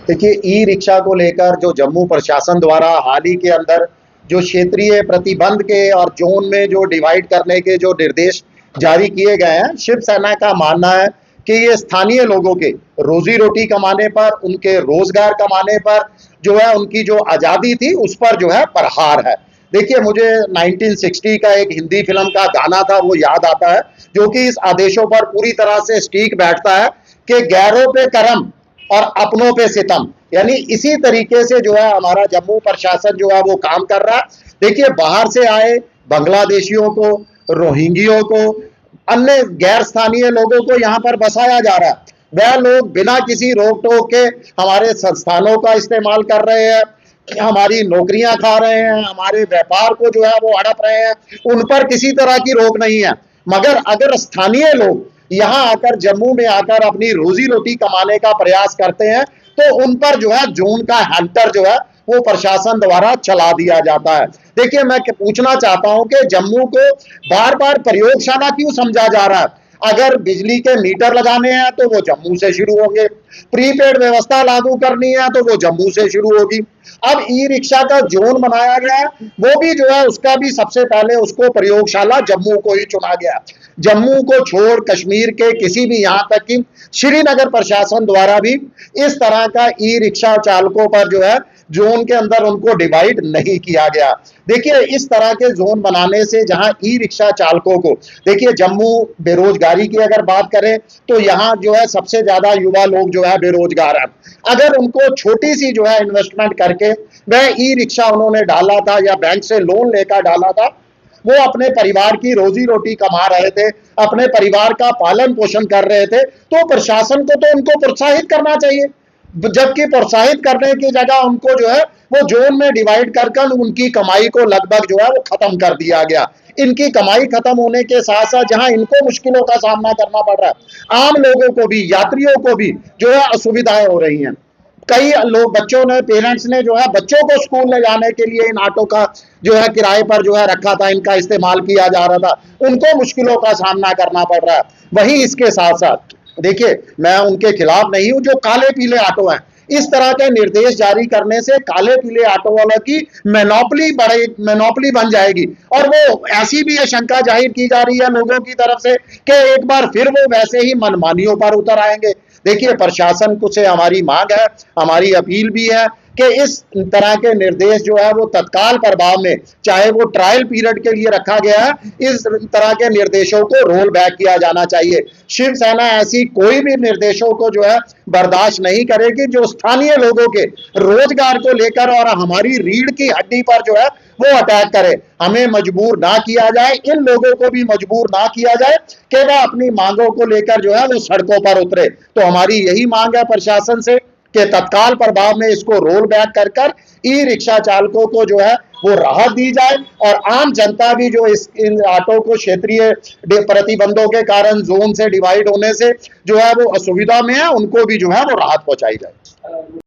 देखिए, e rickshaw को लेकर जो जम्मू प्रशासन द्वारा हाल ही के अंदर जो क्षेत्रीय प्रतिबंध के और जोन में जो डिवाइड करने के जो निर्देश जारी किए गए हैं, शिवसेना का मानना है कि ये स्थानीय लोगों के रोजी रोटी कमाने पर, उनके रोजगार कमाने पर जो है, उनकी जो आज़ादी थी उस पर जो है प्रहार है। देखिए, मुझे 1960 का एक हिंदी फिल्म का गाना था वो याद आता है, जो कि इस आदेशों पर पूरी तरह से स्टीक बैठता है कि गैरों पे करम और अपनों पे सितम। यानी इसी तरीके से जो है हमारा जम्मू प्रशासन जो है वो काम कर रहा है। देखिए, बाहर से आए बांग्लादेशियों को, रोहिंग्यों को, अन्य गैर स्थानीय लोगों को यहाँ पर बसाया जा रहा है। वह लोग बिना किसी रोक टोक के हमारे संस्थानों का इस्तेमाल कर रहे हैं, हमारी नौकरियां खा रहे हैं, हमारे व्यापार को जो है वो हड़प रहे हैं, उन पर किसी तरह की रोक नहीं है। मगर अगर स्थानीय लोग यहाँ आकर, जम्मू में आकर अपनी रोजी रोटी कमाने का प्रयास करते हैं तो उन पर जो है जोन का हैंटर जो है वो प्रशासन द्वारा चला दिया जाता है। देखिए, मैं पूछना चाहता हूं कि जम्मू को बार बार प्रयोगशाला क्यों समझा जा रहा है? अगर बिजली के मीटर लगाने हैं तो वो जम्मू से शुरू होंगे, प्रीपेड व्यवस्था लागू करनी है तो वो जम्मू से शुरू होगी। अब ई रिक्शा का जोन बनाया गया है, वो भी जो है उसका भी सबसे पहले उसको प्रयोगशाला जम्मू को ही चुना गया। जम्मू को छोड़ कश्मीर के किसी भी, यहाँ तक कि श्रीनगर प्रशासन द्वारा भी इस तरह का ई रिक्शा चालकों पर जो है जोन के अंदर उनको डिवाइड नहीं किया गया। देखिए, इस तरह के जोन बनाने से जहां ई रिक्शा चालकों को, देखिए जम्मू बेरोजगारी की अगर बात करें तो यहाँ जो है सबसे ज्यादा युवा लोग जो है बेरोजगार हैं। अगर उनको छोटी सी जो है इन्वेस्टमेंट करके वह ई रिक्शा उन्होंने डाला था या बैंक से लोन लेकर डाला था, वो अपने परिवार की रोजी रोटी कमा रहे थे, अपने परिवार का पालन पोषण कर रहे थे, तो प्रशासन को तो उनको प्रोत्साहित करना चाहिए। जबकि प्रोत्साहित करने की जगह उनको जो है वो जोन में डिवाइड कर उनकी कमाई को लगभग जो है वो खत्म कर दिया गया। इनकी कमाई खत्म होने के साथ साथ जहां इनको मुश्किलों का सामना करना पड़ रहा है, आम लोगों को भी, यात्रियों को भी जो है असुविधाएं हो रही हैं। कई लोग, बच्चों ने, पेरेंट्स ने जो है बच्चों को स्कूल ले जाने के लिए इन ऑटो का जो है किराए पर जो है रखा था, इनका इस्तेमाल किया जा रहा था, उनको मुश्किलों का सामना करना पड़ रहा है। वहीं इसके साथ साथ देखिए, मैं उनके खिलाफ नहीं हूं जो काले पीले ऑटो हैं। इस तरह के निर्देश जारी करने से काले पीले ऑटो वालों की मोनोपोली बन जाएगी, और वो ऐसी भी शंका जाहिर की जा रही है लोगों की तरफ से कि एक बार फिर वो वैसे ही मनमानियों पर उतर आएंगे। देखिए, प्रशासन को से हमारी मांग है, हमारी अपील भी है कि इस तरह के निर्देश जो है वो तत्काल प्रभाव में, चाहे वो ट्रायल पीरियड के लिए रखा गया है, इस तरह के निर्देशों को रोल बैक किया जाना चाहिए। शिवसेना ऐसी कोई भी निर्देशों को जो है बर्दाश्त नहीं करेगी जो स्थानीय लोगों के रोजगार को लेकर और हमारी रीढ़ की हड्डी पर जो है वो अटैक करे। हमें मजबूर ना किया जाए, इन लोगों को भी मजबूर ना किया जाए कि वह अपनी मांगों को लेकर जो है वो सड़कों पर उतरे। तो हमारी यही मांग है प्रशासन से कि तत्काल प्रभाव में इसको रोल बैक कर ई रिक्शा चालकों को जो है वो राहत दी जाए, और आम जनता भी जो इन ऑटो को क्षेत्रीय प्रतिबंधों के कारण जोन से डिवाइड होने से जो है वो असुविधा में है, उनको भी जो है वो राहत पहुंचाई जाए।